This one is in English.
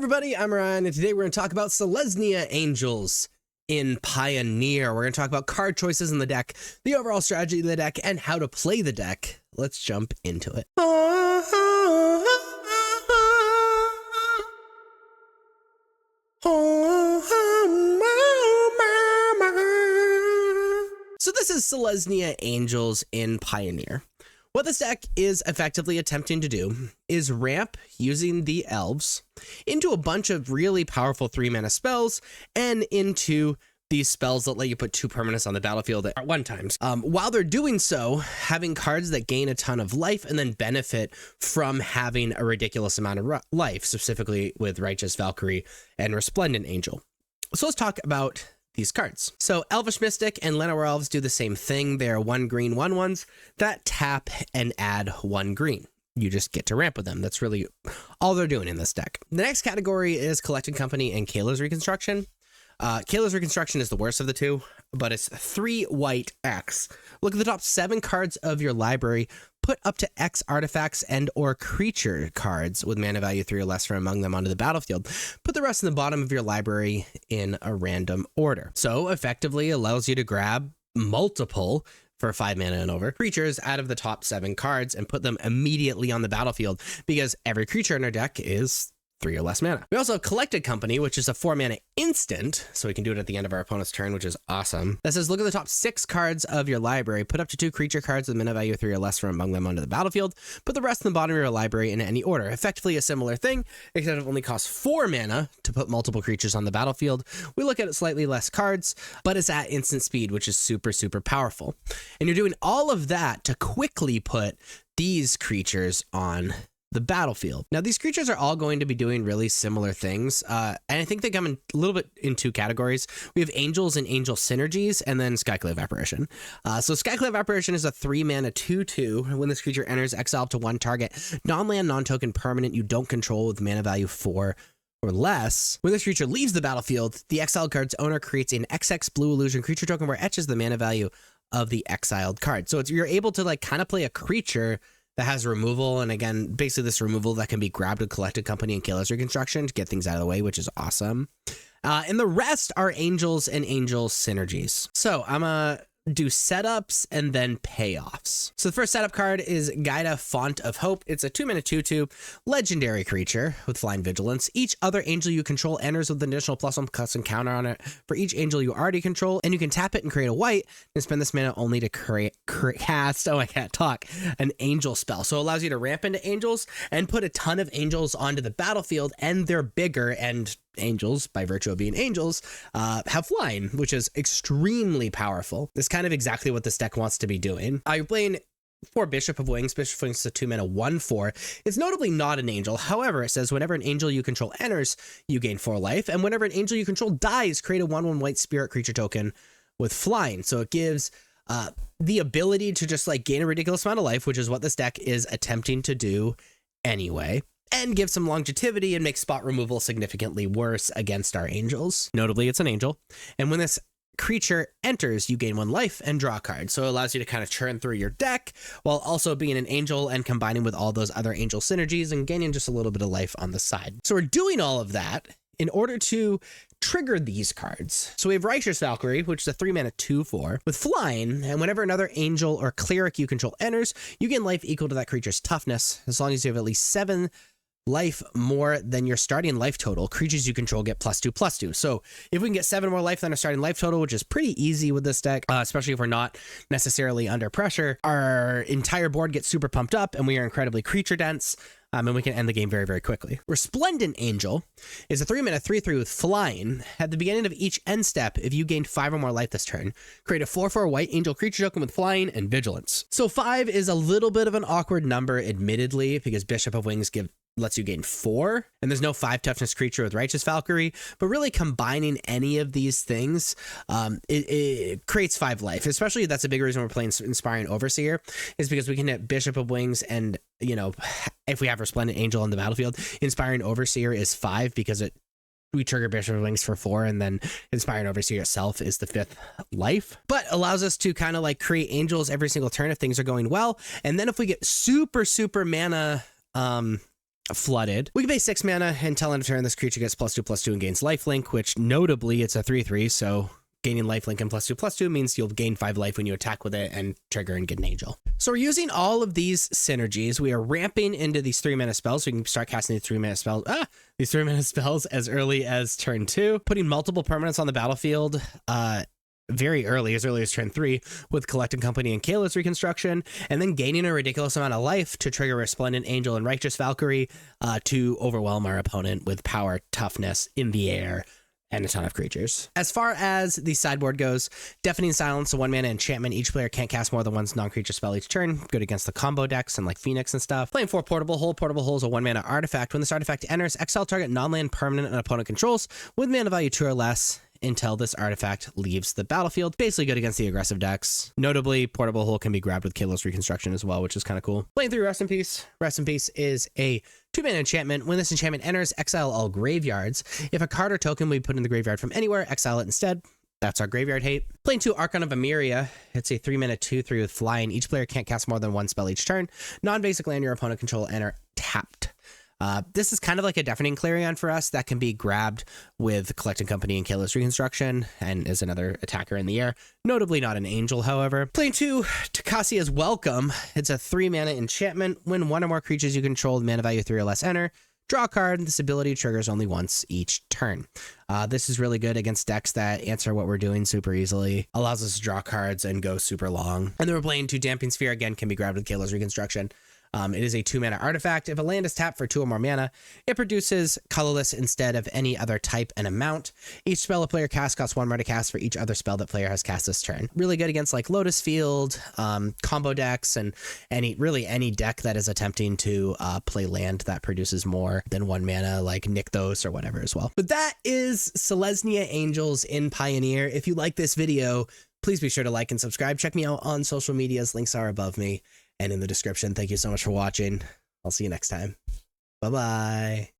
everybody, I'm Ryan, and today we're going to talk about Selesnya Angels in Pioneer. We're going to talk about card choices in the deck, the overall strategy of the deck, and how to play the deck. Let's jump into it. So this is Selesnya Angels in Pioneer. What this deck is effectively attempting to do is ramp using the elves into a bunch of really powerful 3-mana spells and into these spells that let you put 2 permanents on the battlefield at one time. While they're doing so, having cards that gain a ton of life and then benefit from having a ridiculous amount of life, specifically with Righteous Valkyrie and Resplendent Angel. So let's talk about these cards. So Elvish Mystic and Llanowar Elves do the same thing. They are 1 green 1/1s that tap and add 1 green. You just get to ramp with them. That's really all they're doing in this deck. The next category is Collecting Company and Kayla's Reconstruction. Kayla's Reconstruction is the worst of the two, but it's 3 white X. Look at the top 7 cards of your library. Put up to X artifacts and or creature cards with mana value 3 or less from among them onto the battlefield. Put the rest in the bottom of your library in a random order. So effectively allows you to grab multiple for 5 mana and over creatures out of the top 7 cards and put them immediately on the battlefield because every creature in our deck is 3 or less mana. We also have Collected Company, which is a 4-mana instant, so we can do it at the end of our opponent's turn, which is awesome. That says, look at the top 6 cards of your library, put up to 2 creature cards with mana value 3 or less from among them onto the battlefield, put the rest in the bottom of your library in any order. Effectively a similar thing, except it only costs 4 mana to put multiple creatures on the battlefield. We look at slightly less cards, but it's at instant speed, which is super, super powerful. And you're doing all of that to quickly put these creatures on the battlefield. Now, these creatures are all going to be doing really similar things, and I think they come in a little bit in 2 categories. We have Angels and Angel Synergies, and then Skyclave Apparition. So Skyclave Apparition is a 3-mana 2/2. When this creature enters, exile to 1 target non-land, non-token permanent you don't control with mana value 4 or less. When this creature leaves the battlefield, the exiled card's owner creates an XX blue illusion creature token where it etches the mana value of the exiled card. So you're able to kind of play a creature that has removal, and again, basically this removal that can be grabbed with Collected Company and Kayla's Reconstruction to get things out of the way, which is awesome. And the rest are Angels and Angel Synergies. So I'm gonna do setups and then payoffs. So the first setup card is Gaida, Font of Hope. It's a 2-mana 2/2 legendary creature with flying vigilance. Each other angel you control enters with an additional +1/+1 counter on it for each angel you already control, and you can tap it and create a white and spend this mana only to cast, oh I can't talk, an angel spell. So it allows you to ramp into angels and put a ton of angels onto the battlefield, and they're bigger, and angels, by virtue of being angels, have flying, which is extremely powerful. This is kind of exactly what this deck wants to be doing. You're playing for Bishop of Wings. Bishop of Wings is a 2-mana 1/4. It's notably not an angel. However, it says whenever an angel you control enters, you gain 4 life, and whenever an angel you control dies, create a 1/1 white spirit creature token with flying. So it gives the ability to just gain a ridiculous amount of life, which is what this deck is attempting to do anyway, and give some longevity and make spot removal significantly worse against our angels. Notably, it's an angel. And when this creature enters, you gain 1 life and draw a card. So it allows you to kind of churn through your deck while also being an angel and combining with all those other angel synergies and gaining just a little bit of life on the side. So we're doing all of that in order to trigger these cards. So we have Righteous Valkyrie, which is a 3-mana 2/4 with flying, and whenever another angel or cleric you control enters, you gain life equal to that creature's toughness, as long as you have at least 7 life more than your starting life total. Creatures you control get +2/+2. So if we can get 7 more life than our starting life total, which is pretty easy with this deck, especially if we're not necessarily under pressure, our entire board gets super pumped up and we are incredibly creature dense. And we can end the game very, very quickly. Resplendent Angel is a 3-mana 3/3 with flying. At the beginning of each end step, if you gain 5 or more life this turn, create a 4/4 white angel creature token with flying and vigilance. So 5 is a little bit of an awkward number, admittedly, because Bishop of Wings lets you gain 4, and there's no 5 toughness creature with Righteous Valkyrie, but really combining any of these things, it creates 5 life. Especially, that's a big reason we're playing Inspiring Overseer, is because we can hit Bishop of Wings, and if we have Resplendent Angel on the battlefield, Inspiring Overseer is 5 because we trigger Bishop of Wings for 4, and then Inspiring Overseer itself is the 5th life, but allows us to kind of create angels every single turn if things are going well. And then if we get super mana Flooded. We can pay 6 mana until end of turn. This creature gets +2/+2 and gains lifelink, which notably it's a 3/3, so gaining lifelink and +2/+2 means you'll gain 5 life when you attack with it and trigger and get an angel. So we're using all of these synergies. We are ramping into these 3-mana spells, so we can start casting these 3-mana spells. These 3-mana spells as early as turn 2, putting multiple permanents on the battlefield. Very early as turn 3 with Collecting Company and Kayla's Reconstruction, and then gaining a ridiculous amount of life to trigger Resplendent Angel and Righteous Valkyrie to overwhelm our opponent with power, toughness, in the air, and a ton of creatures. As far as the sideboard goes, Deafening Silence, a 1-mana enchantment. Each player can't cast more than one non-creature spell each turn. Good against the combo decks and like Phoenix and stuff. Playing 4 Portable Hole. Portable Hole is a 1-mana artifact. When this artifact enters, exile target non-land permanent an opponent controls with mana value 2 or less until this artifact leaves the battlefield. Basically good against the aggressive decks. Notably, Portable Hole can be grabbed with Kayla's Reconstruction as well, which is kind of cool. Playing 3 Rest in Peace. Rest in Peace is a 2-mana enchantment. When this enchantment enters, exile all graveyards. If a card or token we put in the graveyard from anywhere, exile it instead. That's our graveyard hate. Playing 2 Archon of Emeria. It's a 3-mana 2/3 with flying. Each player can't cast more than one spell each turn. Non-basic land your opponent control enter tapped. This is kind of like a Deafening Clarion for us that can be grabbed with Collecting Company and Kayla's Reconstruction and is another attacker in the air. Notably not an angel, however. Playing 2 Takasia's Welcome. It's a 3-mana enchantment. When one or more creatures you control with mana value 3 or less enter, draw a card. This ability triggers only once each turn. This is really good against decks that answer what we're doing super easily. Allows us to draw cards and go super long. And then we're playing 2 Damping Sphere. Again, can be grabbed with Kayla's Reconstruction. It is a 2-mana artifact. If a land is tapped for 2 or more mana, it produces colorless instead of any other type and amount. Each spell a player casts costs 1 more to cast for each other spell that player has cast this turn. Really good against like Lotus Field, combo decks, and any deck that is attempting to play land that produces more than 1 mana, like Nykthos or whatever as well. But that is Selesnya Angels in Pioneer. If you like this video, please be sure to like and subscribe. Check me out on social medias. Links are above me and in the description. Thank you so much for watching. I'll see you next time. Bye-bye.